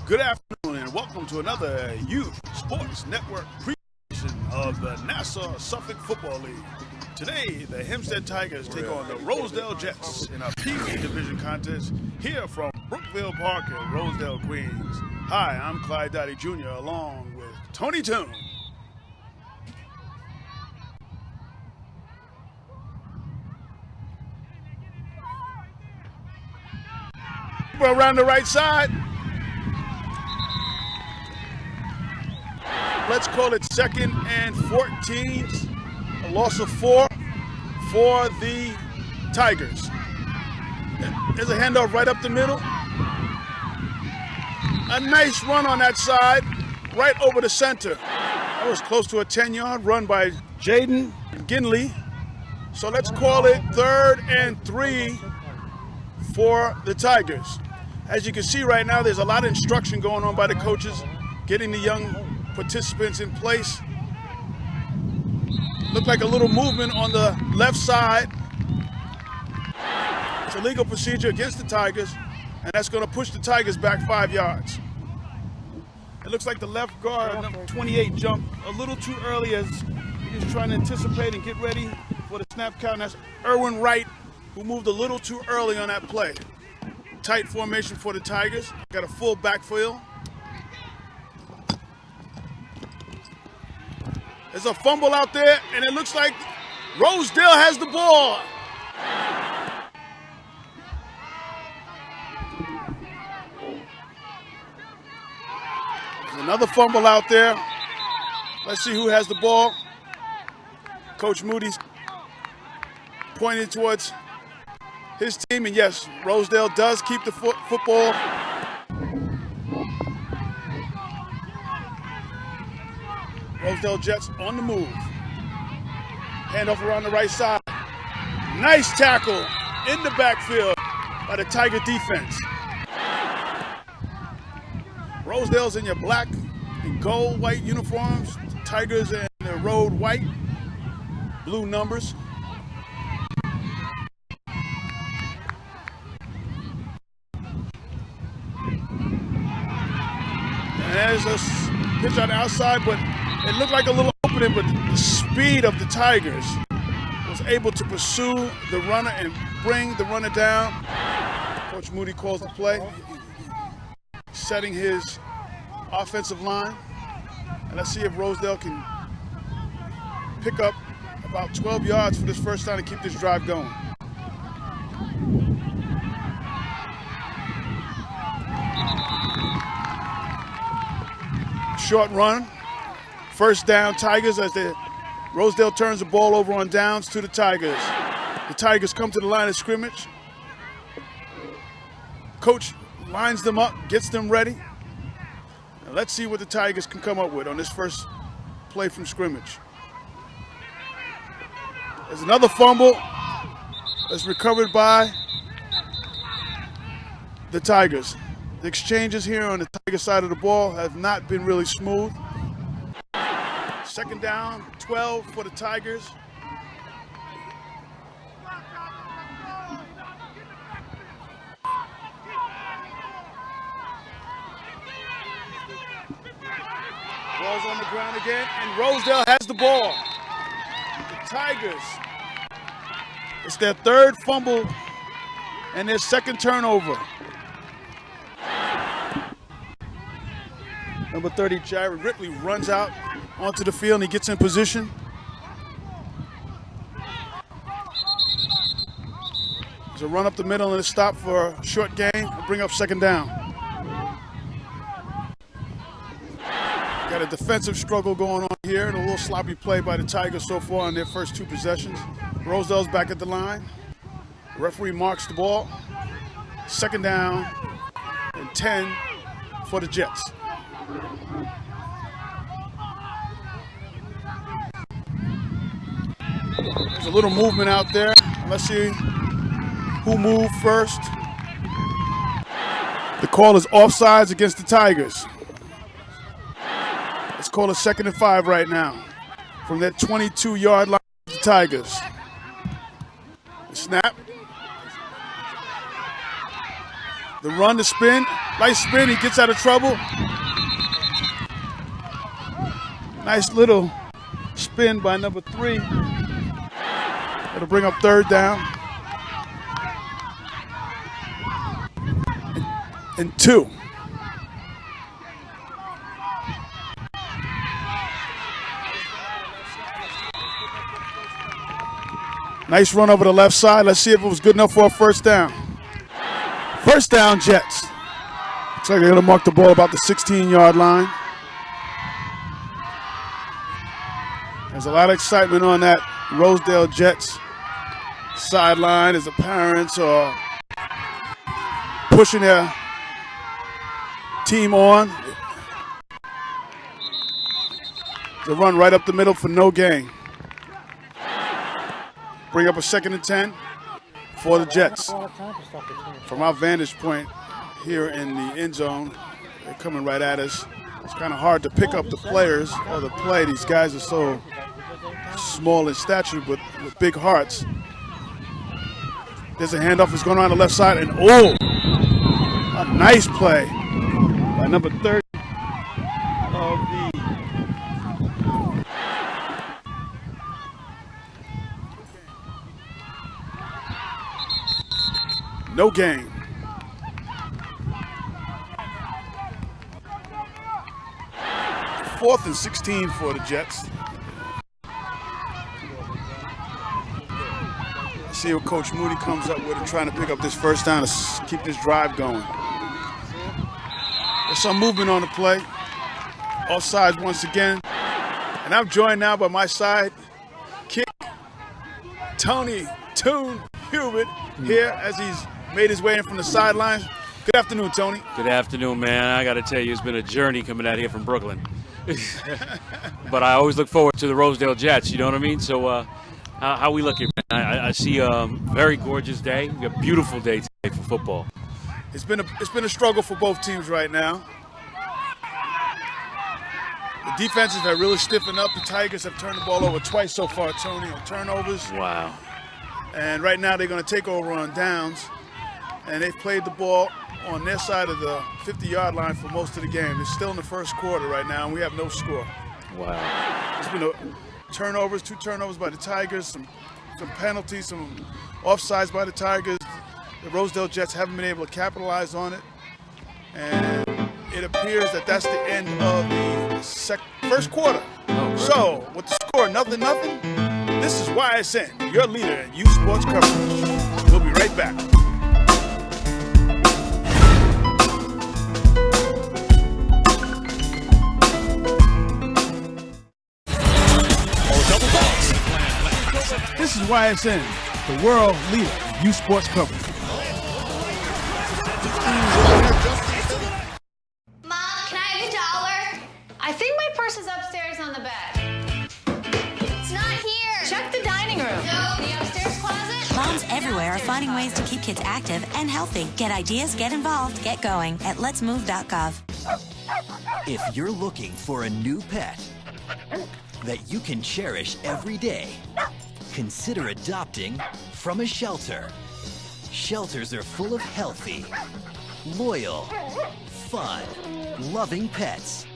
Good afternoon and welcome to another Youth Sports Network presentation of the Nassau Suffolk Football League. Today, the Hempstead Tigers take on the Rosedale Jets in a Peewee Division contest here from Brookville Park in Rosedale, Queens. Hi, I'm Clyde Dottie Jr. along with Tony Toon. We're around the right side. Let's call it 2nd and 14, a loss of 4 for the Tigers. There's a handoff right up the middle. A nice run on that side, right over the center. That was close to a 10-yard run by Jaden Ginley. So let's call it 3rd and 3 for the Tigers. As you can see right now, there's a lot of instruction going on by the coaches, getting the young participants in place. Looked like a little movement on the left side. It's a legal procedure against the Tigers, and that's going to push the Tigers back 5 yards. It looks like the left guard, number 28, jumped a little too early as he's trying to anticipate and get ready for the snap count. That's Erwin Wright, who moved a little too early on that play. Tight formation for the Tigers. Got a full backfield. There's a fumble out there, and it looks like Rosedale has the ball. There's another fumble out there. Let's see who has the ball. Coach Moody's pointing towards his team, and yes, Rosedale does keep the football. Rosedale Jets on the move. Handoff around the right side. Nice tackle in the backfield by the Tiger defense. Rosedale's in your black and gold white uniforms. Tigers in their road white, blue numbers. And there's a pitch on the outside, but it looked like a little opening, but the speed of the Tigers was able to pursue the runner and bring the runner down. Coach Moody calls the play, setting his offensive line. And let's see if Rosedale can pick up about 12 yards for this first time to keep this drive going. Short run. First down, Tigers, as Rosedale turns the ball over on downs to the Tigers. The Tigers come to the line of scrimmage. Coach lines them up, gets them ready. And let's see what the Tigers can come up with on this first play from scrimmage. There's another fumble that's recovered by the Tigers. The exchanges here on the Tiger side of the ball have not been really smooth. 2nd down, 12 for the Tigers. Ball's on the ground again, and Rosedale has the ball. The Tigers, it's their 3rd fumble and their 2nd turnover. Number 30, Jared Ripley, runs out onto the field and he gets in position. There's a run up the middle and a stop for a short gain and bring up 2nd down. Got a defensive struggle going on here and a little sloppy play by the Tigers so far on their first 2 possessions. Rosedale's back at the line. The referee marks the ball. 2nd down and 10 for the Jets. There's a little movement out there. Let's see who moved first. The call is offsides against the Tigers. Let's call it 2nd and 5 right now from that 22-yard line of the Tigers. The snap. The run, the spin, light spin, he gets out of trouble. Nice little spin by number 3. It'll bring up 3rd down. And 2. Nice run over the left side. Let's see if it was good enough for a 1st down. 1st down, Jets. Looks like they're going to mark the ball about the 16-yard line. There's a lot of excitement on that Rosedale Jets sideline as the parents are pushing their team on. They run right up the middle for no gain. Bring up a 2nd and 10 for the Jets. From our vantage point here in the end zone, they're coming right at us. It's kind of hard to pick up the players or the play. These guys are so small in stature but with big hearts. There's a handoff that's going around the left side, and oh, a nice play by number 30 of the no gain. Fourth and 16 for the Jets. Let's see what Coach Moody comes up with and trying to pick up this 1st down to keep this drive going. There's some movement on the play. Offsides once again. And I'm joined now by my side kick, Tony Toon Hubert, here as he's made his way in from the sidelines. Good afternoon, Tony. Good afternoon, man. I got to tell you, it's been a journey coming out here from Brooklyn. But I always look forward to the Rosedale Jets, you know what I mean? So how we looking, man? I see a very gorgeous day, a beautiful day today for football. It's been a struggle for both teams right now. The defenses have really stiffened up. The Tigers have turned the ball over twice so far, Tony, on turnovers. Wow. And right now they're going to take over on downs. And they've played the ball on their side of the 50-yard line for most of the game. It's still in the 1st quarter right now, and we have no score. Wow. It's been turnovers, 2 turnovers by the Tigers, some penalties, some offsides by the Tigers. The Rosedale Jets haven't been able to capitalize on it. And it appears that that's the end of the 1st quarter. Oh, so, with the score, 0-0, this is YSN, your leader in youth sports coverage. We'll be right back. This is YSN, the world leader in youth sports coverage. Mom, can I have $1? I think my purse is upstairs on the bed. It's not here. Check the dining room. No. The upstairs closet? Moms everywhere are finding ways to keep kids active and healthy. Get ideas, get involved, get going at letsmove.gov. If you're looking for a new pet that you can cherish every day, consider adopting from a shelter. Shelters are full of healthy, loyal, fun, loving pets,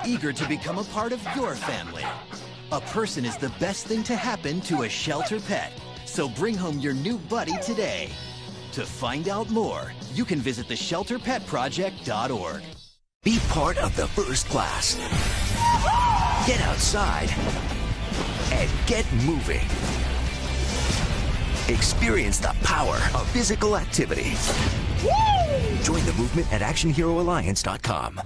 eager to become a part of your family. A person is the best thing to happen to a shelter pet, so bring home your new buddy today. To find out more, you can visit theshelterpetproject.org. Be part of the first class. Get outside and get moving. Experience the power of physical activity. Woo! Join the movement at actionheroalliance.com.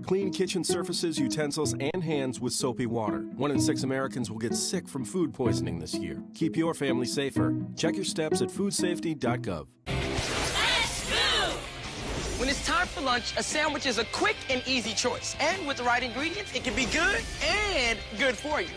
Clean kitchen surfaces, utensils, and hands with soapy water. 1 in 6 Americans will get sick from food poisoning this year. Keep your family safer. Check your steps at foodsafety.gov. When it's time for lunch, a sandwich is a quick and easy choice. And with the right ingredients, it can be good and good for you.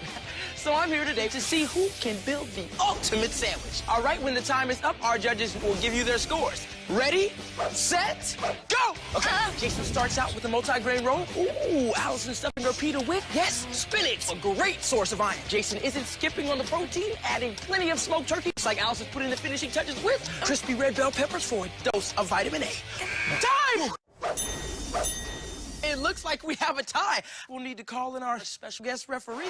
So I'm here today to see who can build the ultimate sandwich. All right, when the time is up, our judges will give you their scores. Ready, set, go! Okay, Jason starts out with a multi-grain roll. Ooh, Allison stuffing her pita with, yes, spinach, a great source of iron. Jason isn't skipping on the protein, adding plenty of smoked turkey, just like Allison's putting the finishing touches with crispy red bell peppers for a dose of vitamin A. Time! It looks like we have a tie. We'll need to call in our special guest referee.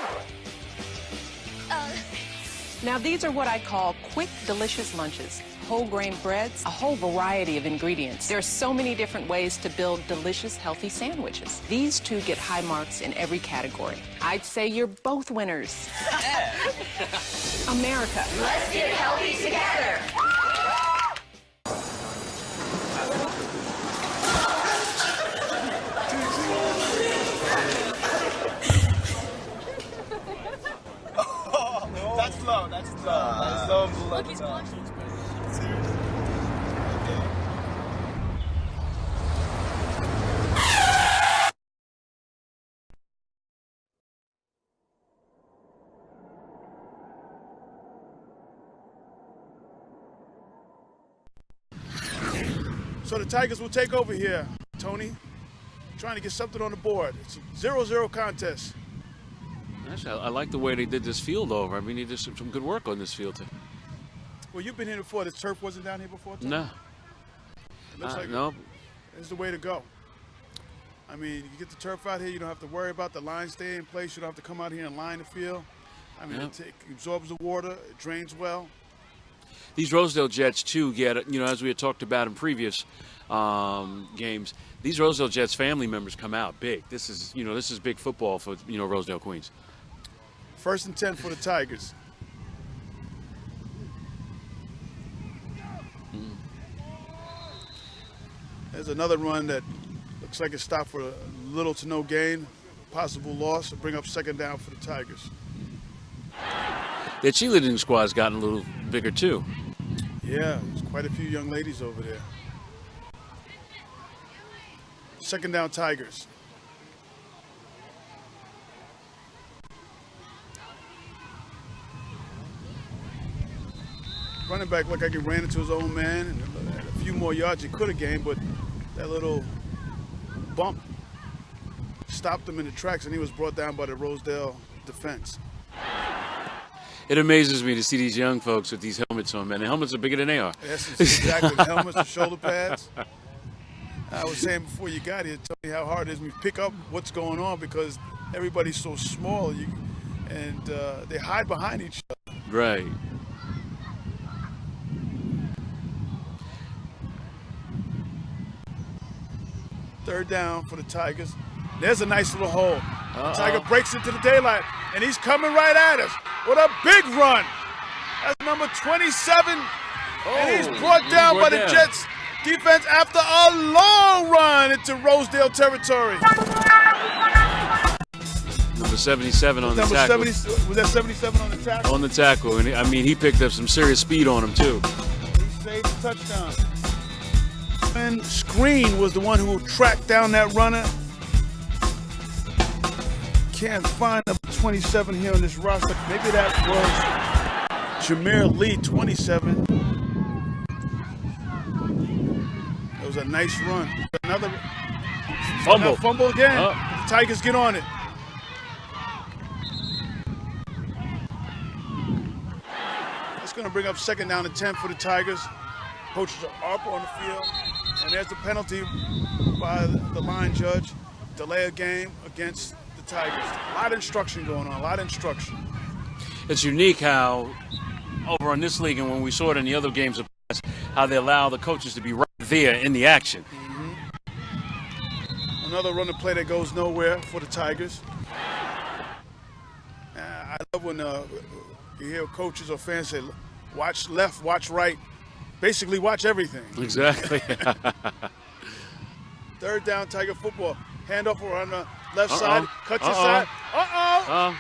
Now, these are what I call quick, delicious lunches. Whole grain breads, a whole variety of ingredients. There are so many different ways to build delicious, healthy sandwiches. These two get high marks in every category. I'd say you're both winners. America. Let's get healthy together. That's low. That's low. Look, he's punching. So the Tigers will take over here, Tony. Trying to get something on the board. It's a 0-0 contest. Actually, I like the way they did this field over. I mean, he did some good work on this field, too. Well, you've been here before. The turf wasn't down here before, Tony? No. It looks like no. it's the way to go. I mean, you get the turf out here, you don't have to worry about the line staying in place. You don't have to come out here and line the field. I mean, it absorbs the water. It drains well. These Rosedale Jets, too, get, as we had talked about in previous games, these Rosedale Jets family members come out big. This is big football for, Rosedale, Queens. 1st and 10 for the Tigers. There's another run that looks like it stopped for a little to no gain, possible loss, to bring up 2nd down for the Tigers. Their cheerleading squad's gotten a little bigger, too. Yeah, there's quite a few young ladies over there. 2nd down, Tigers. Running back looked like he ran into his own man and had a few more yards he could have gained, but that little bump stopped him in the tracks, and he was brought down by the Rosedale defense. It amazes me to see these young folks with these helmets on, man. The helmets are bigger than they are. Yes, exactly. The helmets, the shoulder pads. I was saying before you got here, tell me how hard it is to pick up what's going on because everybody's so small, and they hide behind each other. Right. Third down for the Tigers. There's a nice little hole. The Tiger breaks into the daylight, and he's coming right at us with a big run. That's number 27, and he's brought down by the Jets defense after a long run into Rosedale territory. Number 77 on the tackle. Was that 77 on the tackle? On the tackle, and he picked up some serious speed on him too. He saved the touchdown. And Screen was the one who tracked down that runner. Can't find number 27 here on this roster. Maybe that was Jameer Lee, 27. It was a nice run. Another fumble. Fumble again. The Tigers get on it. It's going to bring up 2nd down and 10 for the Tigers. Coaches are up on the field. And there's the penalty by the line judge. Delay a game against the Tigers. A lot of instruction going on, a lot of instruction. It's unique how over in this league and when we saw it in the other games of past, how they allow the coaches to be right there in the action. Another running play that goes nowhere for the Tigers. I love when you hear coaches or fans say, watch left, watch right. Basically, watch everything. Exactly. 3rd down, Tiger football. Handoff on the left side. Cuts inside.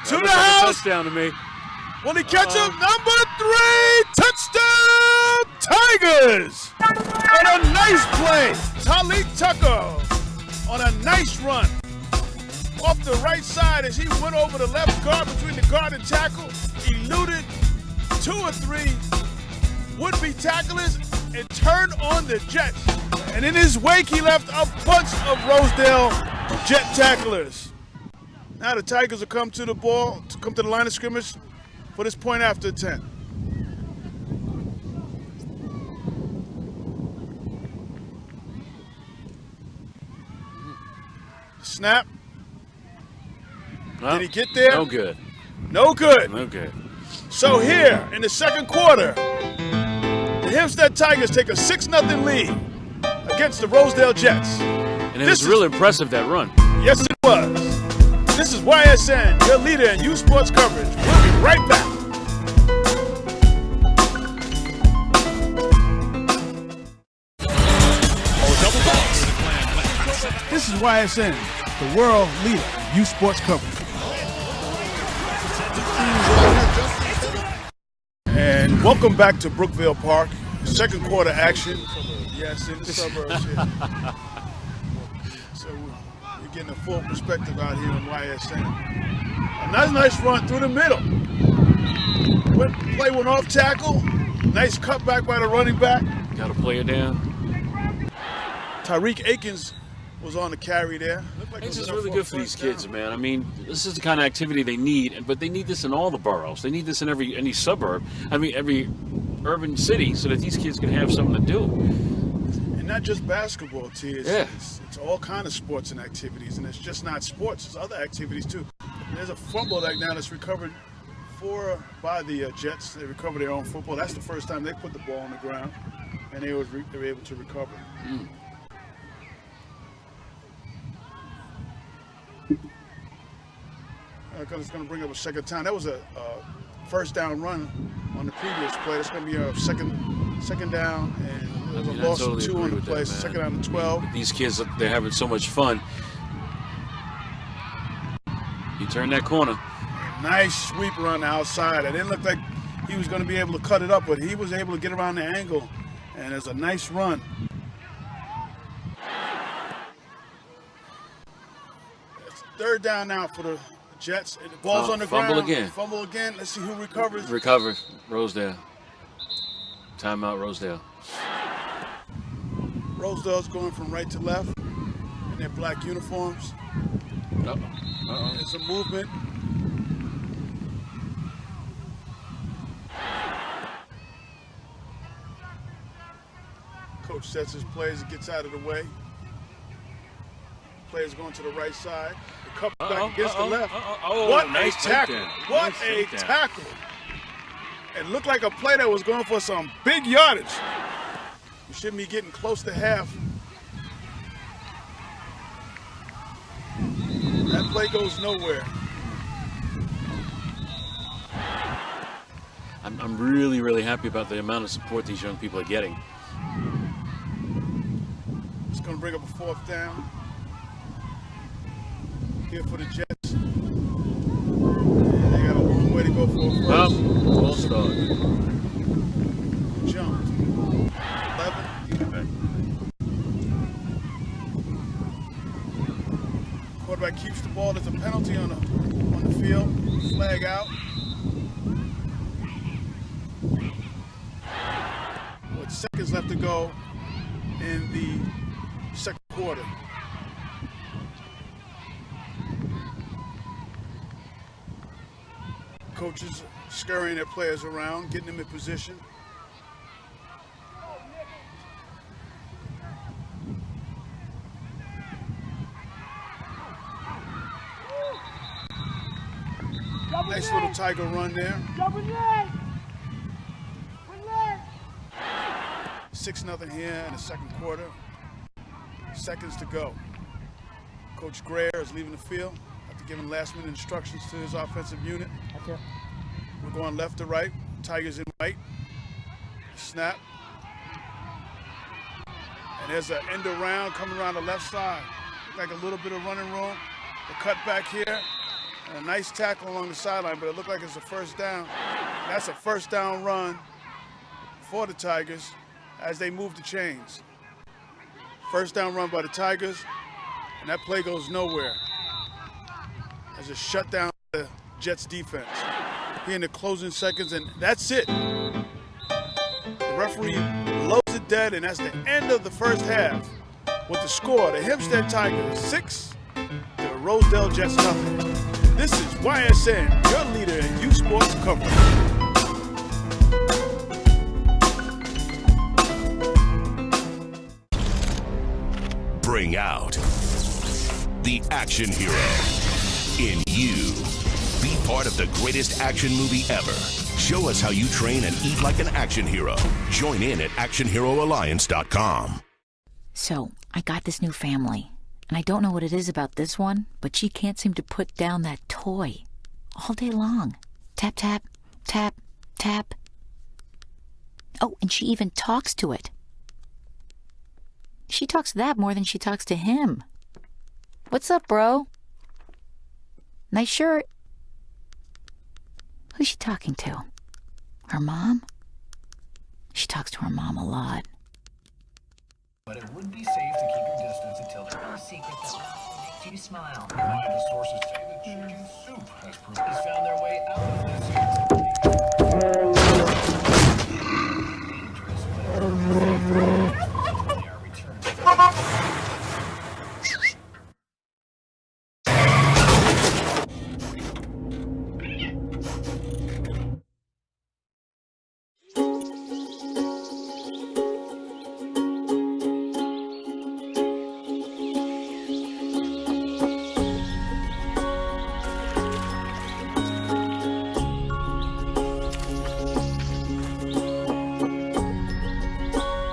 To the house. Like a touchdown to me. Will he catch him? Number 3, touchdown, Tigers! On a nice play, Talik Tucker on a nice run. off the right side as he went over the left guard between the guard and tackle, eluded 2 or 3 would-be tacklers and turned on the Jets. And in his wake, he left a bunch of Rosedale Jet tacklers. Now the Tigers will come to the ball, to come to the line of scrimmage for this point after 10. Snap. No, did he get there? No good. No good. No good. So here in the second quarter, the Hempstead Tigers take a 6-0 lead against the Rosedale Jets. And it was real impressive, that run. Yes, it was. This is YSN, your leader in youth sports coverage. We'll be right back. This is YSN, the world leader in youth sports coverage. And welcome back to Brookville Park. Second quarter action. Yes, in the suburbs here. So we're getting a full perspective out here on YSN. A nice run through the middle. Play went off tackle. Nice cutback by the running back. Got to play it down. Tyreek Akins was on the carry there. This is really good for these kids, man. I mean, this is the kind of activity they need, but they need this in all the boroughs. They need this in any suburb. I mean, every urban city, so that these kids can have something to do. And not just basketball, T. It's all kind of sports and activities, and it's just not sports. It's other activities too. And there's a fumble right now that's recovered by the Jets. They recovered their own football. That's the first time they put the ball on the ground, and they were able to recover. It's going to bring up a second time. That was a first down run on the previous play. That's going to be a second down, and there was a loss of 2 on the play. Second down and 12. These kids, they're having so much fun. He turned that corner. Nice sweep run outside. It didn't look like he was going to be able to cut it up, but he was able to get around the angle, and it's a nice run. It's third down now for the Jets. The ball's on the ground. Fumble again. Let's see who recovers. Recovers. Rosedale. Timeout, Rosedale. Rosedale's going from right to left in their black uniforms. There's a movement. Coach sets his plays and gets out of the way. Players going to the right side. The cup back against the left. What a tackle. What a tackle. It looked like a play that was going for some big yardage. You shouldn't be getting close to half. That play goes nowhere. I'm really, really happy about the amount of support these young people are getting. It's going to bring up a fourth down. Here for the Jets. And they got a long way to go for a first. Well start. Jumped. 11. Quarterback keeps the ball. There's a penalty on the field. Flag out. With seconds left to go in the second quarter. Coaches scurrying their players around, getting them in position. Nice little Tiger run there. 6-0 here in the second quarter. Seconds to go. Coach Greer is leaving the field after giving last-minute instructions to his offensive unit. Okay. We're going left to right. Tigers in white. Snap. And there's an end around coming around the left side. Look like a little bit of running room. The cut back here. And a nice tackle along the sideline, but it looked like it's a first down. That's a first down run for the Tigers as they move the chains. First down run by the Tigers, and that play goes nowhere. as a shutdown the Jets defense. Here in the closing seconds, and that's it. The referee blows it dead, and that's the end of the first half. With the score, the Hempstead Tigers 6, the Rosedale Jets nothing. This is YSN, your leader in youth sports coverage. Bring out the action hero in you. Be part of the greatest action movie ever. Show us how you train and eat like an action hero. Join in at actionheroalliance.com. So, I got this new family, and I don't know what it is about this one, but she can't seem to put down that toy all day long. Tap, tap, tap, tap. Oh, and she even talks to it. She talks to that more than she talks to him. What's up, bro? Nice shirt. Who's she talking to? Her mom? She talks to her mom a lot. But it would be safe to keep your distance until there's no secret that makes you smile. Reliable sources say that chicken soup has found their way out of this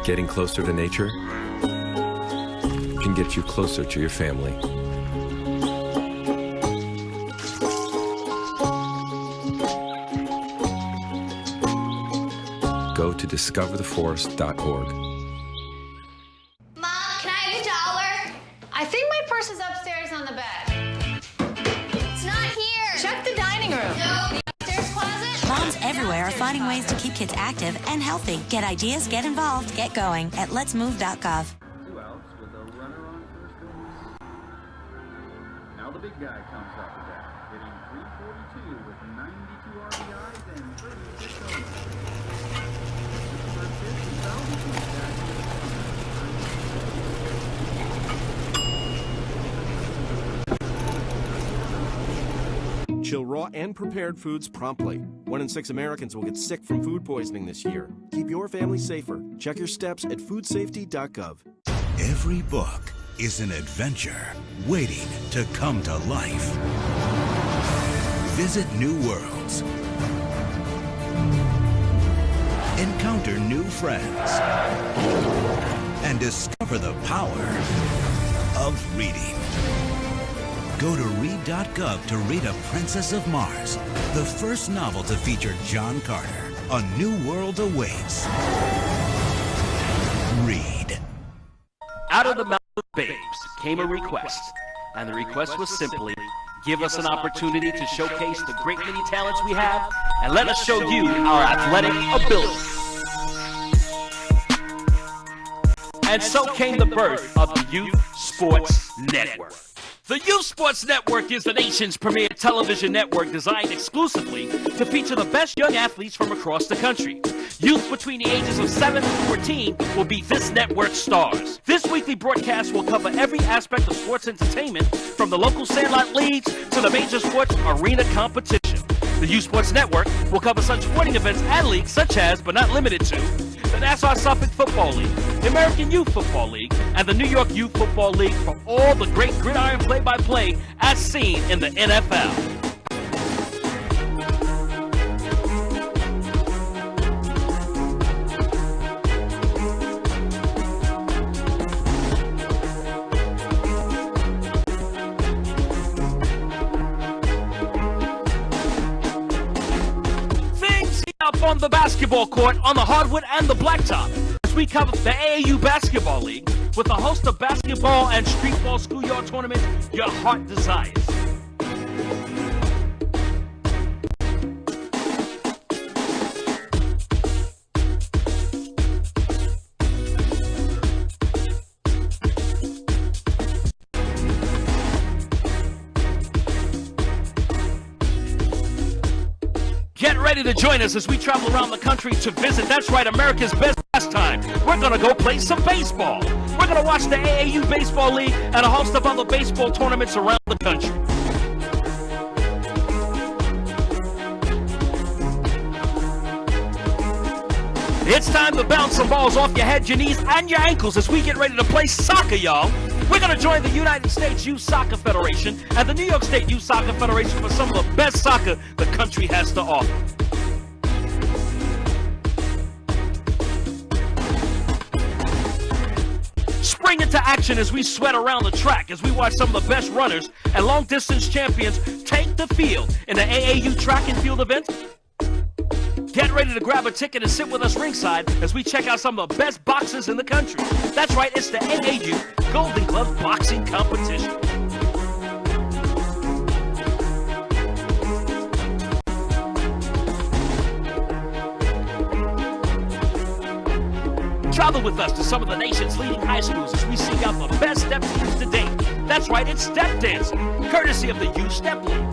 Getting closer to nature can get you closer to your family. Go to discovertheforest.org. Mom, can I have $1? I think my purse is upstairs on the bed. It's not here. Check the dining room. No, the upstairs closet. Moms everywhere are finding ways to keep kids active and healthy. Get ideas, get involved, get going at letsmove.gov. 2 outs with a runner on first base. Now the big guy comes off the bat, hitting .342 with 92 RBIs and 36 homers. Chill raw and prepared foods promptly. 1 in 6 Americans will get sick from food poisoning this year. Keep your family safer. Check your steps at foodsafety.gov. Every book is an adventure waiting to come to life. Visit new worlds. Encounter new friends. And discover the power of reading. Go to read.gov to read A Princess of Mars, the first novel to feature John Carter. A new world awaits. Read. Out of the mouth of babes came a request, and the request was simply, give us an opportunity to showcase the great many talents we have, and let us show you our athletic ability. And so came the birth of the Youth Sports Network. The Youth Sports Network is the nation's premier television network designed exclusively to feature the best young athletes from across the country. Youth between the ages of 7 and 14 will be this network's stars. This weekly broadcast will cover every aspect of sports entertainment, from the local sandlot leagues to the major sports arena competition. The Youth Sports Network will cover such sporting events and leagues such as, but not limited to, the Nassau Suffolk Football League, the American Youth Football League, and the New York Youth Football League for all the great gridiron play-by-play as seen in the NFL. Up on the basketball court, on the hardwood and the blacktop, as we cover the AAU Basketball League with a host of basketball and streetball schoolyard tournaments your heart desires. ready to join us as we travel around the country to visit, that's right, America's best pastime. We're going to go play some baseball. We're going to watch the AAU Baseball League and a host of other baseball tournaments around the country. It's time to bounce some balls off your head, your knees, and your ankles as we get ready to play soccer, y'all. We're going to join the United States Youth Soccer Federation and the New York State Youth Soccer Federation for some of the best soccer the country has to offer. Spring into action as we sweat around the track as we watch some of the best runners and long-distance champions take the field in the AAU track and field event. Get ready to grab a ticket and sit with us ringside as we check out some of the best boxers in the country. That's right, it's the AAU Golden Glove Boxing Competition. Travel with us to some of the nation's leading high schools as we seek out the best step teams to date. That's right, it's step dancing, courtesy of the Youth Step League.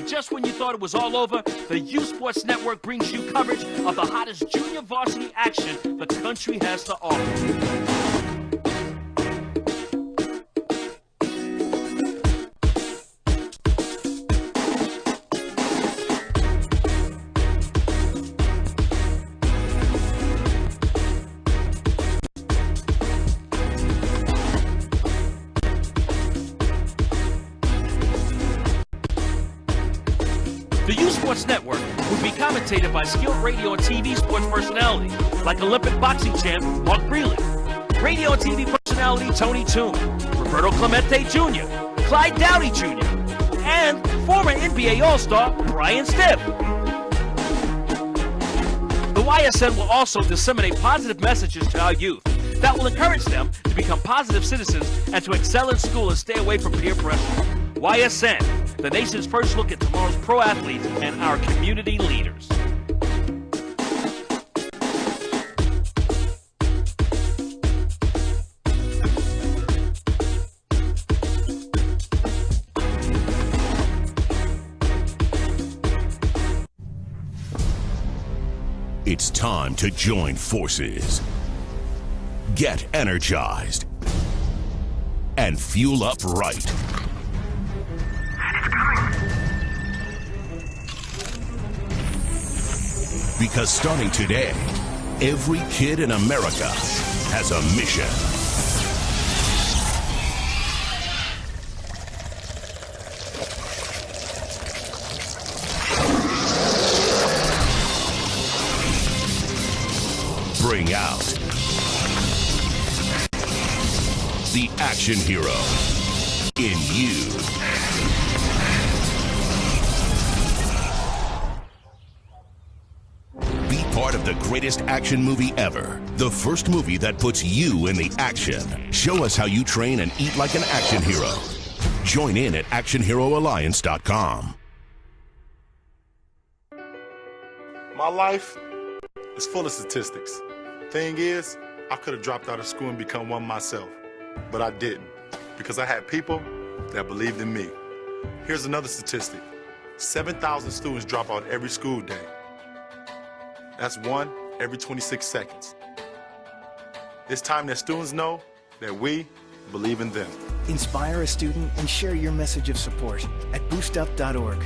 Just when you thought it was all over, the Youth Sports Network brings you coverage of the hottest junior varsity action the country has to offer. The Youth Sports Network would be commentated by skilled radio and TV sports personalities like Olympic boxing champ Mark Breland, radio and TV personality Tony Toon, Roberto Clemente Jr., Clyde Dowdy Jr., and former NBA All-Star Brian Stiff. The YSN will also disseminate positive messages to our youth that will encourage them to become positive citizens and to excel in school and stay away from peer pressure. YSN, the nation's first look at tomorrow's pro athletes and our community leaders. It's time to join forces. Get energized and fuel up right. Because starting today, every kid in America has a mission. Bring out the action hero in you. Be part of the greatest action movie ever. The first movie that puts you in the action. Show us how you train and eat like an action hero. Join in at actionheroalliance.com. My life is full of statistics. Thing is, I could have dropped out of school and become one myself, but I didn't because I had people that believed in me. Here's another statistic. 7,000 students drop out every school day. That's one every 26 seconds. It's time that students know that we believe in them. Inspire a student and share your message of support at boostup.org.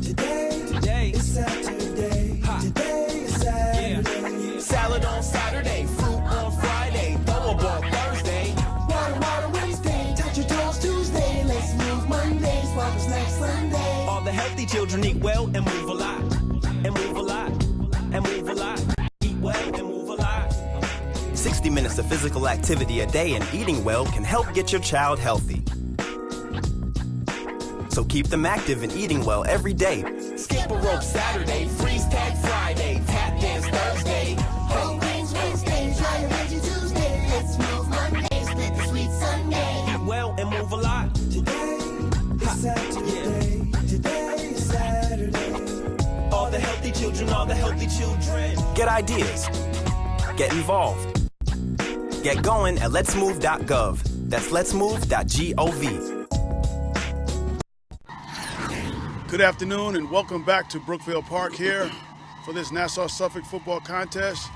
Today is Saturday. Today is Saturday. Salad on Saturday, fruit on Friday, throw a ball Thursday. Water Wednesday, touch your toes Tuesday. Let's move Monday, sparkle snacks Sunday. All the healthy children eat well and move a lot. And move a lot. And move a lot. Eat well and move a lot. 60 minutes of physical activity a day and eating well can help get your child healthy. So keep them active and eating well every day. Skip a rope Saturday, freeze tag Friday, tap dance Thursday. Whole grains Wednesday, try a veggie Tuesday. Let's move Monday, split the sweet Sunday. Eat well and move a lot. Today is Saturday. Today is Saturday. Get ideas. Get involved. Get going at letsmove.gov. That's letsmove.gov. Good afternoon and welcome back to Brookville Park here for this Nassau Suffolk football contest.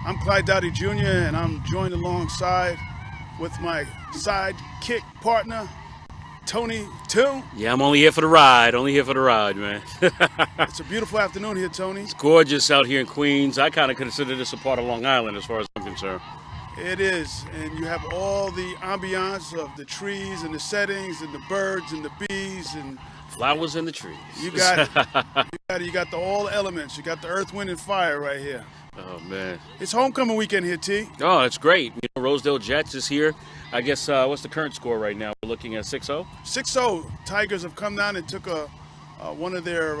I'm Clyde Dowdy Jr. and I'm joined alongside with my sidekick partner, Tony Toon. Yeah, I'm only here for the ride. Man. It's a beautiful afternoon here, Tony. It's gorgeous out here in Queens. I kind of consider this a part of Long Island as far as I'm concerned. It is, and you have all the ambiance of the trees and the settings and the birds and the bees and flowers in the trees. You got it. You got all the elements. You got the earth, wind, and fire right here. Oh, man. It's homecoming weekend here, T. Oh, it's great. You know, Rosedale Jets is here. I guess, what's the current score right now? We're looking at 6-0? 6-0. Tigers have come down and took one of their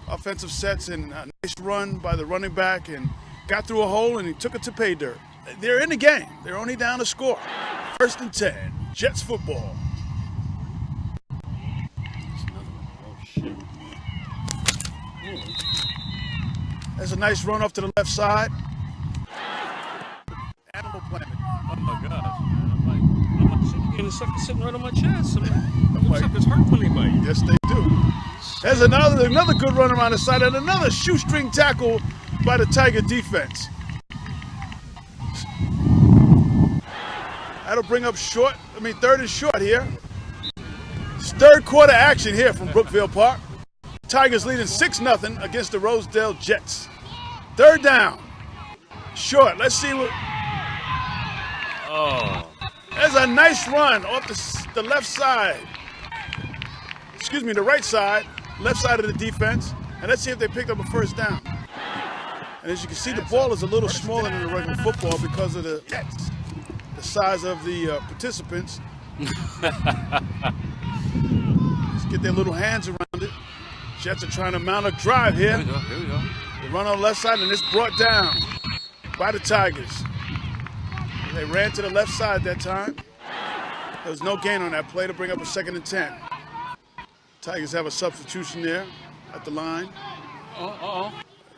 offensive sets and a nice run by the running back and got through a hole and he took it to pay dirt. They're in the game. They're only down a score. 1st and 10. Jets football. There's a nice run off to the left side. Animal Planet. Oh my gosh, man. I'm like sucker sitting right on my chest. I'm like, suckers hurt when they bite. Yes, they do. There's another good run around the side and another shoestring tackle by the Tiger defense. That'll bring up 3rd and short here. It's 3rd quarter action here from Brookville Park. Tigers leading 6-0 against the Rosedale Jets. 3rd down. Short. Let's see what. Oh. There's a nice run off the left side. Excuse me, the right side. Left side of the defense. And let's see if they picked up a 1st down. And as you can see, the ball is a little smaller than the regular football because of the size of the participants. Let's get their little hands around it. Jets are trying to mount a drive here. Here we go. They run on the left side, and it's brought down by the Tigers. They ran to the left side that time. There was no gain on that play to bring up a 2nd and 10. Tigers have a substitution there at the line.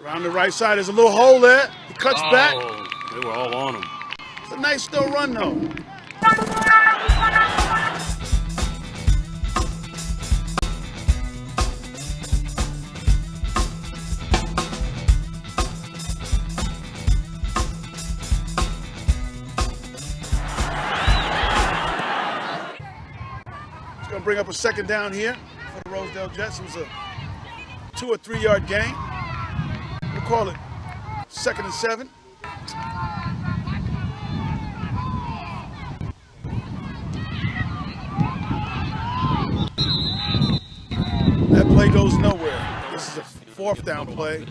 Around the right side, there's a little hole there. He cuts back. They were all on him. It's a nice still run, though. Bring up a 2nd down here for the Rosedale Jets. It was a 2 or 3 yard gain. We'll call it 2nd and 7. That play goes nowhere. This is a 4th down play.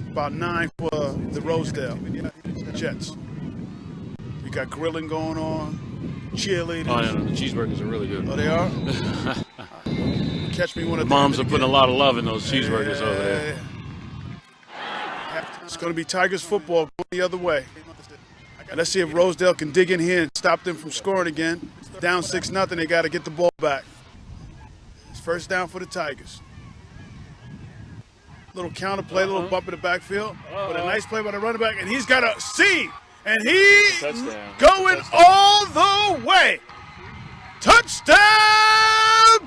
About 9 for the Rosedale Jets. We got grilling going on. Cheerleaders. Oh, yeah, the cheeseburgers are really good. Oh, they are? Catch me one of them. Moms are putting a lot of love in those cheeseburgers over there. It's going to be Tigers football going the other way. And let's see if Rosedale can dig in here and stop them from scoring again. Down 6-0, they got to get the ball back. It's 1st down for the Tigers. Little counter play, little bump in the backfield. But a nice play by the running back, and he's got a seam. And he's going all the way. Touchdown,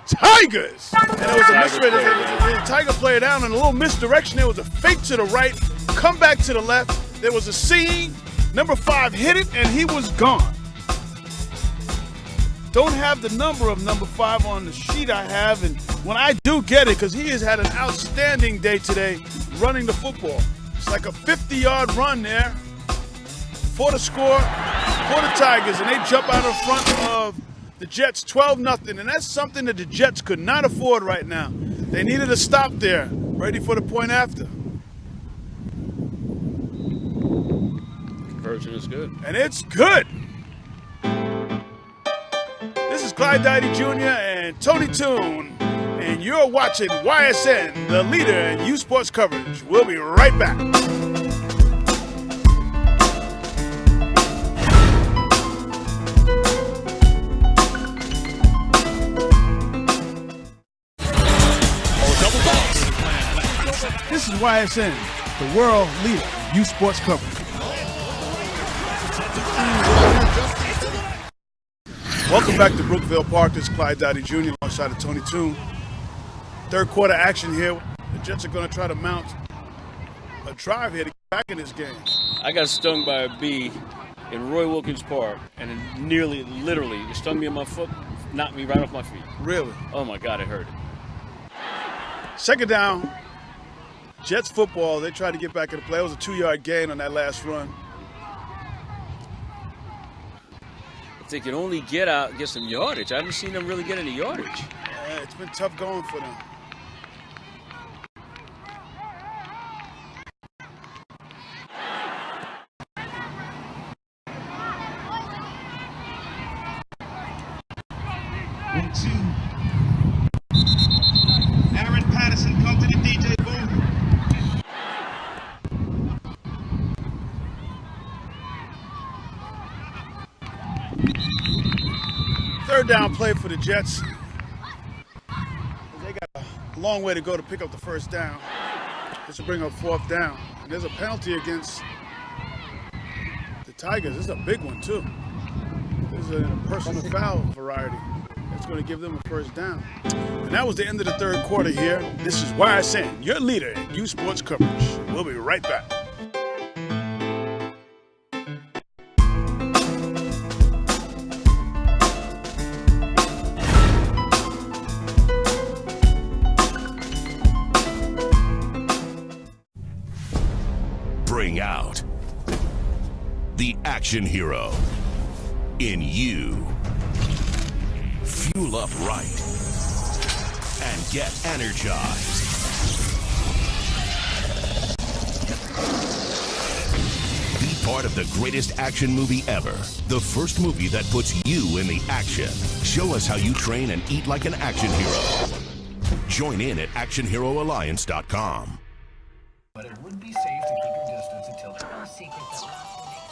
Tigers! And it was a misread. The Tiger player down and a little misdirection. There was a fake to the right, come back to the left. There was a seam. Number 5 hit it, and he was gone. Don't have the number of number 5 on the sheet I have, and when I do get it, because he has had an outstanding day today running the football. It's like a 50-yard run there for the score for the Tigers, and they jump out in front of the Jets 12-0, and that's something that the Jets could not afford right now. They needed a stop there, ready for the point after. Conversion is good. And it's good. This is Clyde Dowdy Jr. and Tony Toon, and you're watching YSN, the leader in youth sports coverage. We'll be right back. This is YSN, the world leader in youth sports coverage. Welcome back to Brookville Park. This is Clyde Dowdy Jr. alongside of Tony Toon. Third quarter action here. The Jets are going to try to mount a drive here to get back in this game. I got stung by a bee in Roy Wilkins Park, and it literally, it stung me in my foot, knocked me right off my feet. Really? Oh my God, it hurt. Second down, Jets football. They tried to get back in the play. It was a 2-yard gain on that last run. If they could only get some yardage. I haven't seen them really get any yardage. Yeah, it's been tough going for them. Aaron Patterson, come to the DJ booth. Third down play for the Jets. They got a long way to go to pick up the first down. This will bring up fourth down. And there's a penalty against the Tigers. This is a big one, too. This is a personal foul variety. That's going to give them a first down. And that was the end of the third quarter here. This is YSN, your leader in youth sports coverage. We'll be right back. Bring out the action hero in you. Fuel up right and get energized. Be part of the greatest action movie ever. The first movie that puts you in the action. Show us how you train and eat like an action hero. Join in at actionheroalliance.com. But it would be safe to keep your distance until the secret that will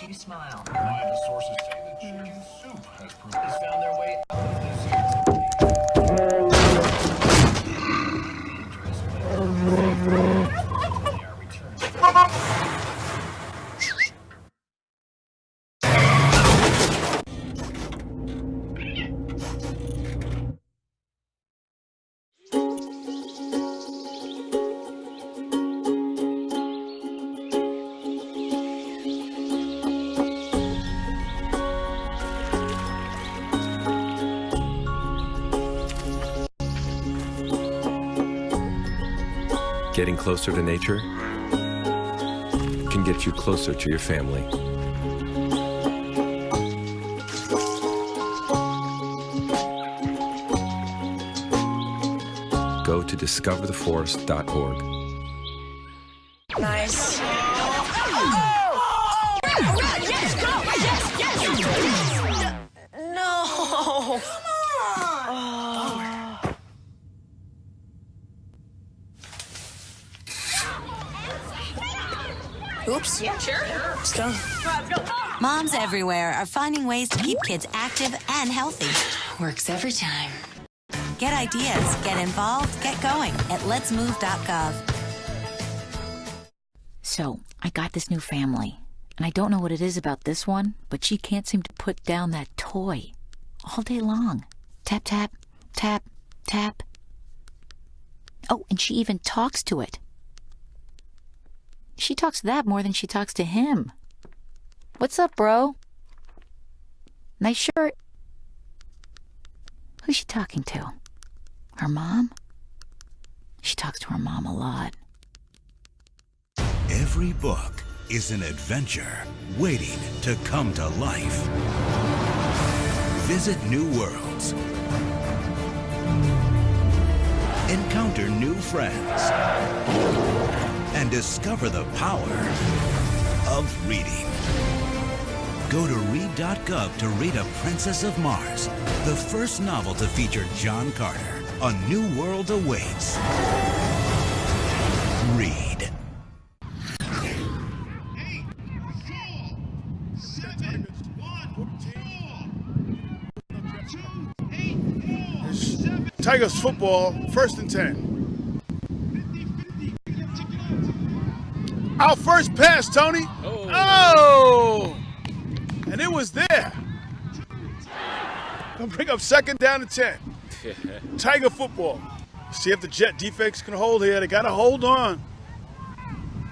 make you smile. Reliable sources say that chicken soup has found their way out of this Getting closer to nature can get you closer to your family. Go to discovertheforest.org. Nice. No. Oops. Yeah, sure. Let's go. Moms everywhere are finding ways to keep kids active and healthy. Works every time. Get ideas, get involved, get going at letsmove.gov. So, I got this new family, and I don't know what it is about this one, but she can't seem to put down that toy all day long. Tap, tap, tap, tap. Oh, and she even talks to it. She talks to that more than she talks to him. What's up, bro? Nice shirt. Who's she talking to? Her mom? She talks to her mom a lot. Every book is an adventure waiting to come to life. Visit new worlds. Encounter new friends. And discover the power of reading. Go to read.gov to read A Princess of Mars, the first novel to feature John Carter. A new world awaits. Read. Tigers football, 1st and 10. Our first pass, Tony. Oh! And it was there. Gonna bring up 2nd down and 10. Tiger football. See if the Jet defense can hold here. They gotta hold on.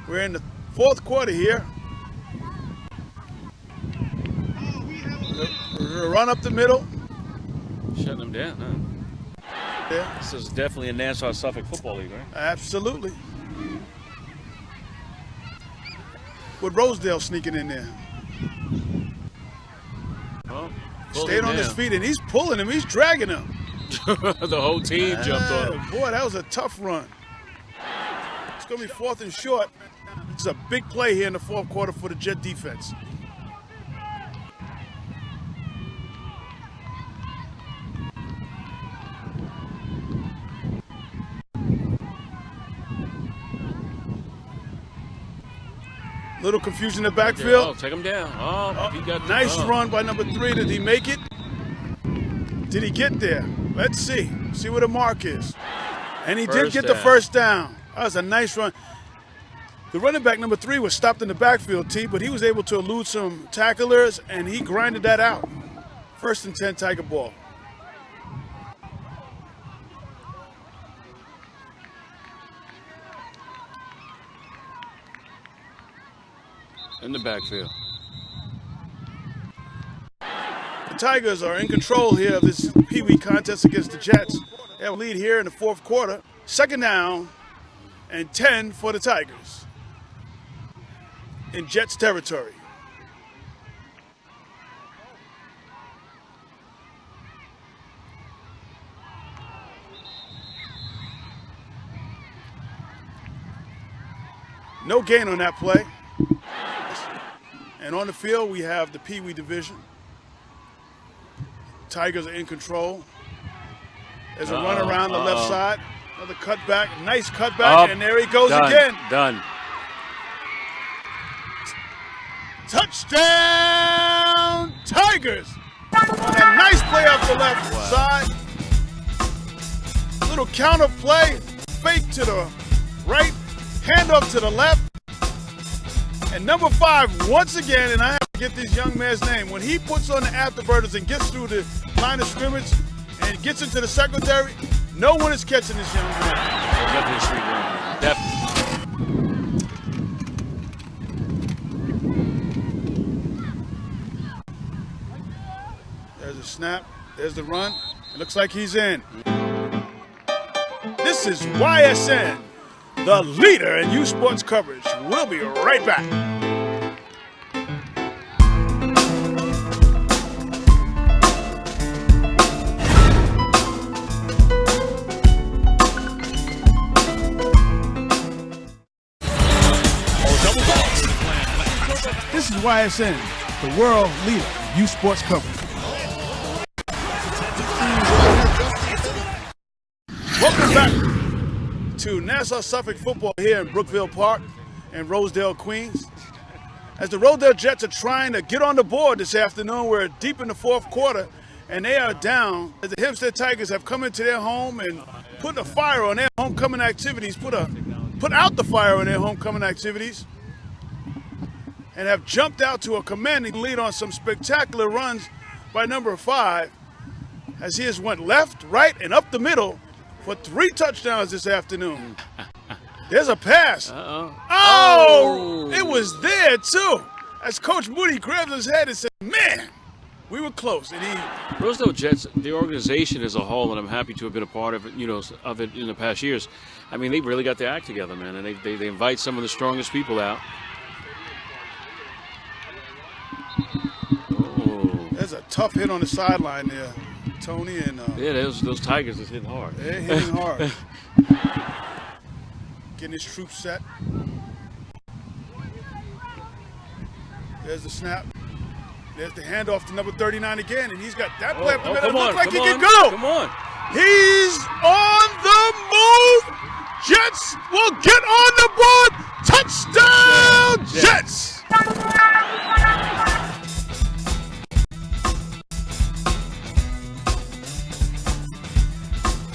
We're in the 4th quarter here. Run up the middle. Shutting them down, huh? Yeah. This is definitely a Nassau Suffolk Football League, right? Absolutely. With Rosedale sneaking in there. Oh, stayed on his feet, and he's pulling him. He's dragging him. The whole team jumped on him. Boy, that was a tough run. It's going to be 4th and short. It's a big play here in the 4th quarter for the Jet defense. Little confusion in the backfield. Oh, take him down. Oh, he got nice run by number 3. Did he make it? Did he get there? Let's see. See where the mark is. And he did get the first down. That was a nice run. The running back, number 3, was stopped in the backfield, T, but he was able to elude some tacklers, and he grinded that out. 1st and 10, Tiger ball. In the backfield. The Tigers are in control here of this Peewee contest against the Jets. They have a lead here in the 4th quarter. 2nd down and 10 for the Tigers in Jets territory. No gain on that play. And on the field, we have the Peewee Division. Tigers are in control. There's a run around the left side. Another cutback. Nice cutback. And there he goes again. Done. Touchdown, Tigers. On a nice play off the left side. Little counter play. Fake to the right. Handoff to the left. And number 5, once again, and I have to get this young man's name, when he puts on the afterburners and gets through the line of scrimmage and gets into the secondary, no one is catching this young man. Definitely a street run. Definitely. There's a snap. There's the run. It looks like he's in. This is YSN, the leader in youth sports coverage. We'll be right back. This is YSN, the world leader in youth sports coverage. Welcome back to Nassau Suffolk Football here in Brookville Park in Rosedale, Queens. As the Rosedale Jets are trying to get on the board this afternoon, we're deep in the 4th quarter, and they are down. As the Hempstead Tigers have come into their home and put a fire on their homecoming activities, put out the fire on their homecoming activities, and have jumped out to a commanding lead on some spectacular runs by number 5, as he has went left, right, and up the middle for 3 touchdowns this afternoon. There's a pass. Oh, it was there too. As Coach Moody grabbed his head and said, man, we were close. And Rosedale Jets, the organization as a whole, and I'm happy to have been a part of it, of it in the past years. I mean, they really got their act together, man, and they invite some of the strongest people out. Oh. There's a tough hit on the sideline there, Tony. And yeah, those Tigers is hitting hard. They're hitting hard. Getting his troops set. There's the snap. There's the handoff to number 39 again, and he's got that play up the middle. It looks like he can go. Come on. He's on the move. Jets will get on the board. Touchdown, Jets.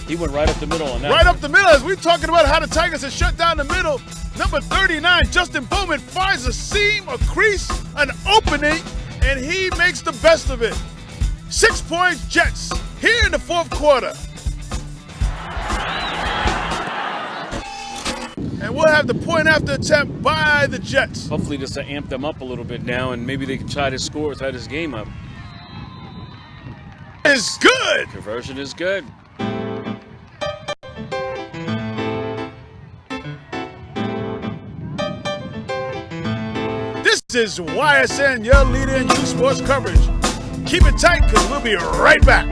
He went right up the middle on that. Right up the middle. As we're talking about how the Tigers have shut down the middle, Number 39, Justin Bowman finds a seam, a crease, an opening, and he makes the best of it. 6 points, Jets, here in the fourth quarter. And we'll have the point after attempt by the Jets. Hopefully this will amp them up a little bit now, and maybe they can try to score, tie this game up. Is good. Conversion is good. This is YSN, your leader in youth sports coverage. Keep it tight, because we'll be right back.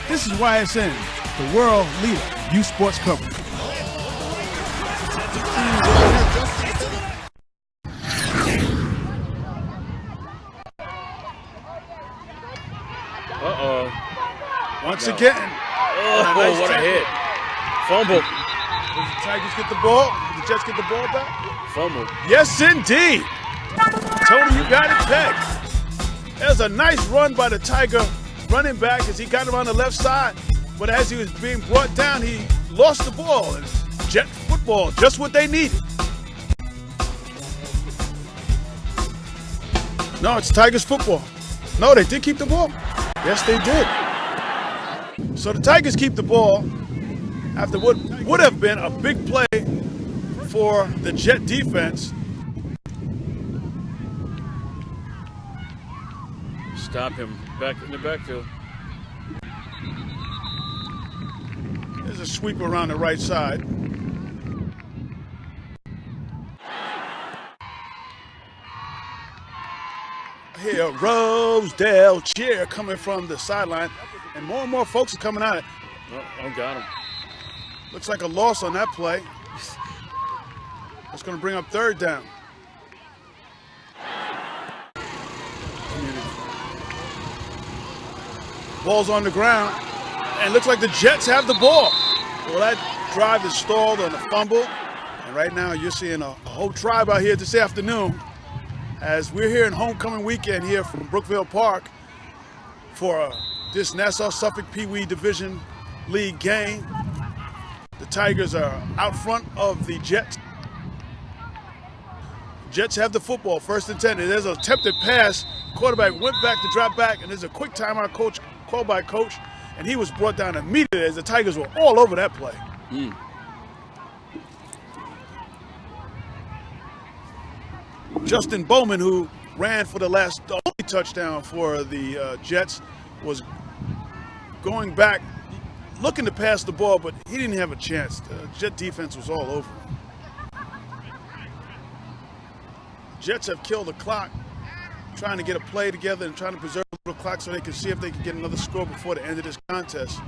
This is YSN, the world leader in youth sports coverage. Uh-oh. Once again. Oh, nice what a hit. Fumble. Does the Tigers get the ball? Did the Jets get the ball back? Fumble. Yes, indeed. Tony, you got it pegged. There's a nice run by the Tiger running back as he got him on the left side. But as he was being brought down, he lost the ball. And Jet football, just what they needed. No, it's Tigers football. No, they did keep the ball. Yes, they did. So the Tigers keep the ball after what would have been a big play for the Jet defense. Stop him back in the backfield. There's a sweep around the right side. Here, Rosedale cheer coming from the sideline, and more folks are coming out. Oh, got him. Looks like a loss on that play. That's going to bring up third down. Ball's on the ground, and looks like the Jets have the ball. Well, that drive is stalled on a fumble, and right now you're seeing a whole tribe out here this afternoon as we're here in homecoming weekend here from Brookville Park for this Nassau Suffolk Peewee Division League game. The Tigers are out front of the Jets. Jets have the football, 1st and 10. There's an attempted pass. Quarterback went back to drop back, and there's a quick timeout called by coach, and he was brought down immediately as the Tigers were all over that play. Justin Bowman, who ran for the only touchdown for the Jets, was going back, looking to pass the ball, but he didn't have a chance. The Jet defense was all over him. Jets have killed the clock, trying to get a play together and trying to preserve the clock so they can see if they can get another score before the end of this contest.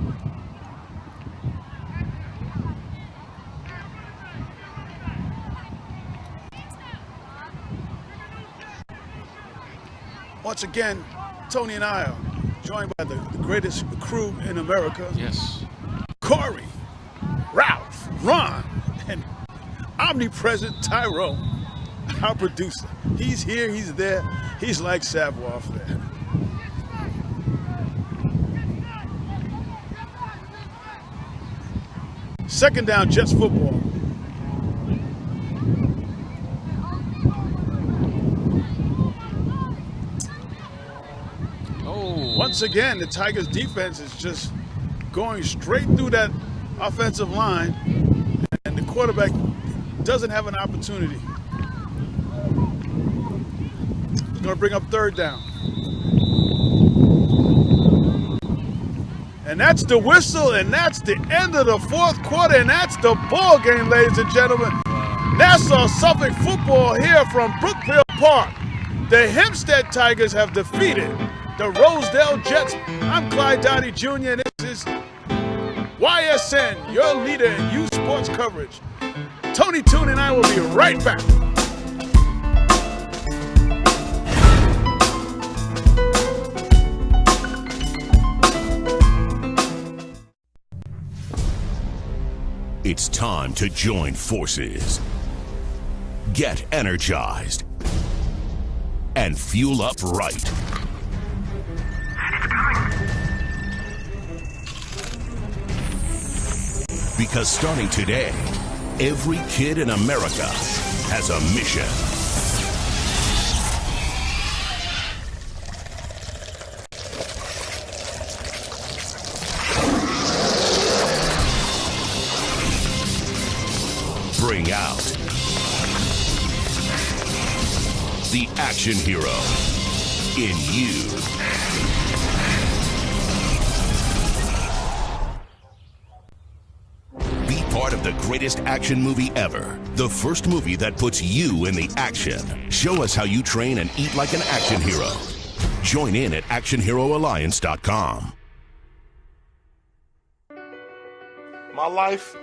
Once again, Tony and I are joined by the greatest crew in America. Yes. Corey, Ralph, Ron, and omnipresent Tyrone, our producer. He's here, he's there. He's like Savoir there. Second down, Jets football. Once again, the Tigers defense is just going straight through that offensive line, and the quarterback doesn't have an opportunity. He's going to bring up third down. And that's the whistle, and that's the end of the fourth quarter, and that's the ball game, ladies and gentlemen. Nassau Suffolk football here from Brookville Park. The Hempstead Tigers have defeated the Rosedale Jets. I'm Clyde Dowdy Jr., and this is YSN, your leader in youth sports coverage. Tony Toon and I will be right back. It's time to join forces. Get energized and fuel up right. Because starting today, every kid in America has a mission. Bring out the action hero in you. Be part of the greatest action movie ever. The first movie that puts you in the action. Show us how you train and eat like an action hero. Join in at actionheroalliance.com. My life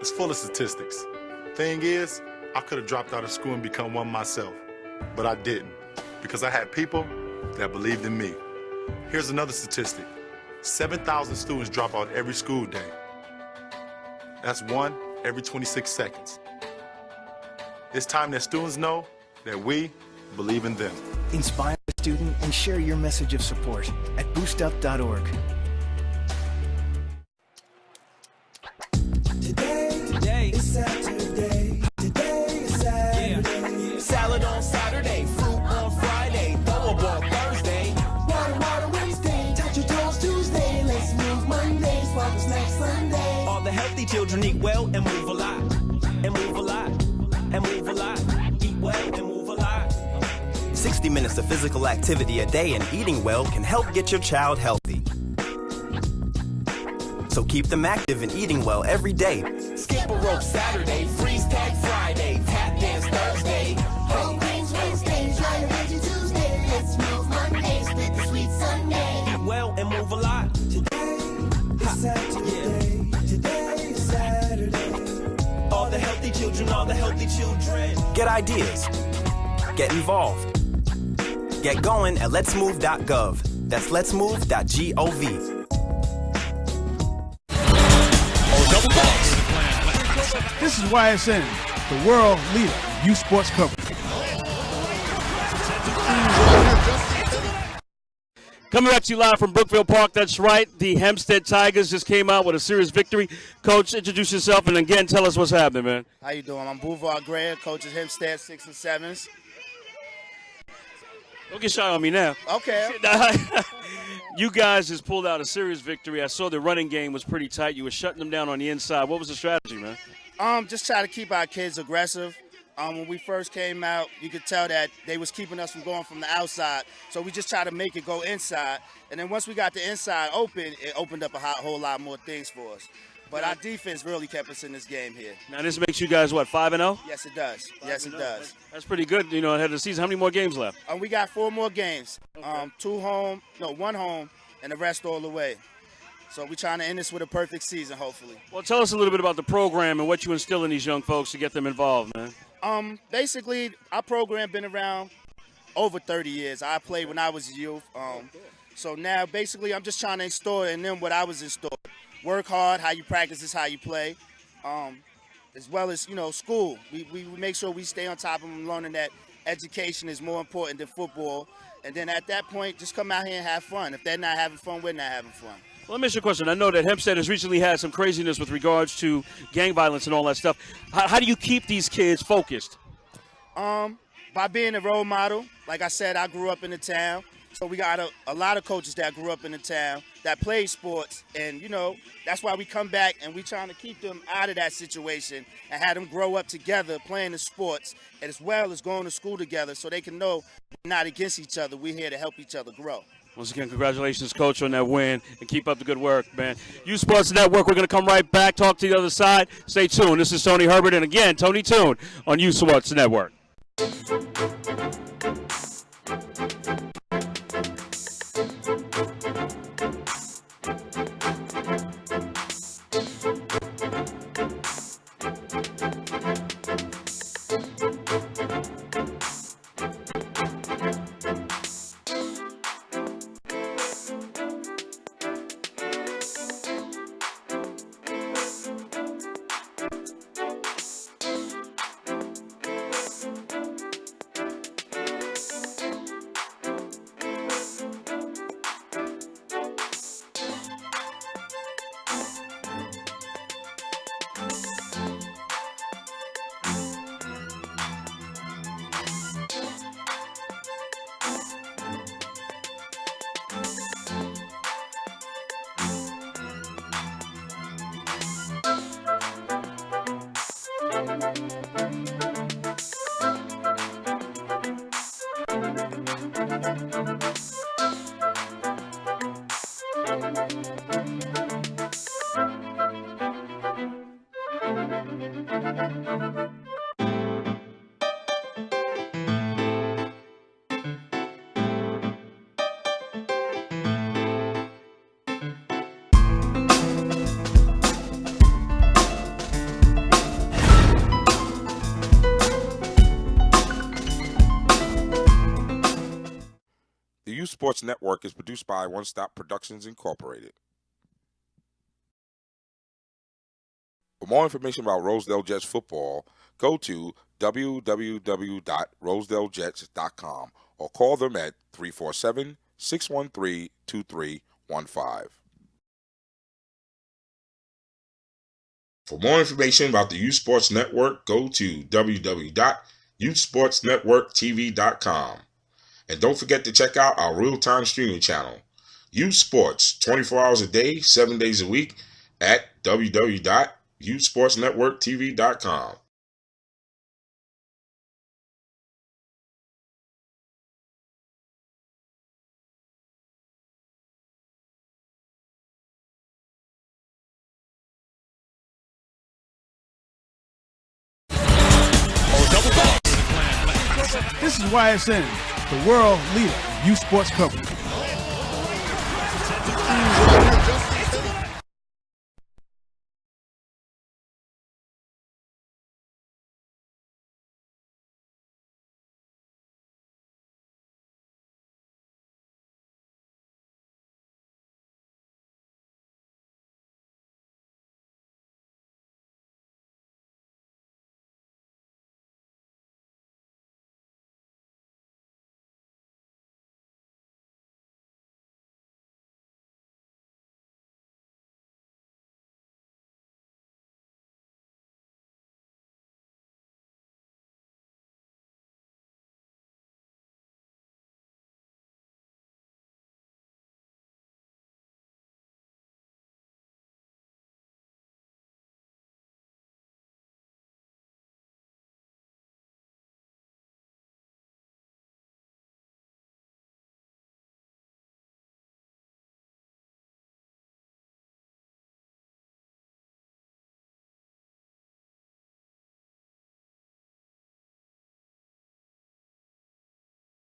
is full of statistics. Thing is, I could have dropped out of school and become one myself, but I didn't because I had people that believed in me. Here's another statistic. 7,000 students drop out every school day. That's one every 26 seconds. It's time that students know that we believe in them. Inspire a student and share your message of support at boostup.org. Today is Saturday. Today is Saturday. Salad on Saturday, fruit on Friday, throw a ball Thursday. Water Wednesday, touch your toes Tuesday. Let's move Monday, sparkle snack Sunday. All the healthy children eat well and move a lot. And move a lot. And move a lot. Eat well and move a lot. 60 minutes of physical activity a day and eating well can help get your child healthy. So keep them active and eating well every day. Skip a rope Saturday, freeze tag Friday, tap dance Thursday. Whole grains Wednesday, dry veggie Tuesday. Let's move Monday, split the sweet Sunday. Eat well and move a lot. Today is Saturday. Today is Saturday. All the healthy children, all the healthy children. Get ideas. Get involved. Get going at letsmove.gov. That's letsmove.gov. This is YSN, the world leader in youth sports coverage. Coming back to you live from Brookville Park, that's right. The Hempstead Tigers just came out with a serious victory. Coach, introduce yourself and again tell us what's happening, man. How you doing? I'm Boulevard Gray, coach at Hempstead 6 and 7s. Don't get shy on me now. Okay. You guys just pulled out a serious victory. I saw the running game was pretty tight. You were shutting them down on the inside. What was the strategy, man? Just try to keep our kids aggressive. When we first came out, you could tell that they was keeping us from going from the outside. So we just try to make it go inside. And then once we got the inside open, it opened up a whole lot more things for us. But our defense really kept us in this game here. Now this makes you guys, what, 5-0? Yes, it does. Yes, it does. That's pretty good, you know, ahead of the season. How many more games left? We got 4 more games. Okay. 1 home, and the rest all the way. So we're trying to end this with a perfect season, hopefully. Well, tell us a little bit about the program and what you instill in these young folks to get them involved, man. Basically, our program been around over 30 years. I played when I was a youth. So now, basically, I'm just trying to install in them what I was installed. Work hard, how you practice is how you play. As well as, school. We make sure we stay on top of them, learning that education is more important than football. And then at that point, just come out here and have fun. If they're not having fun, we're not having fun. Well, let me ask you a question. I know that Hempstead has recently had some craziness with regards to gang violence and all that stuff. How do you keep these kids focused? By being a role model. Like I said, I grew up in the town. So we got a lot of coaches that grew up in the town that played sports. And, that's why we come back and we trying to keep them out of that situation and have them grow up together playing the sports as well as going to school together so they can know we're not against each other. We're here to help each other grow. Once again, congratulations, Coach, on that win, and keep up the good work, man. Youth Sports Network, we're going to come right back, talk to the other side. Stay tuned. This is Tony Herbert, and again, Tony Toon on Youth Sports Network. The Youth Sports Network is produced by One Stop Productions Incorporated. For more information about Rosedale Jets football, go to www.rosedalejets.com or call them at 347-613-2315. For more information about the Youth Sports Network, go to www.youthsportsnetworktv.com. And don't forget to check out our real-time streaming channel, Youth Sports, 24 hours a day, 7 days a week, at www.youthsportsnetworktv.com. This is YSN, the world leader in youth sports coverage.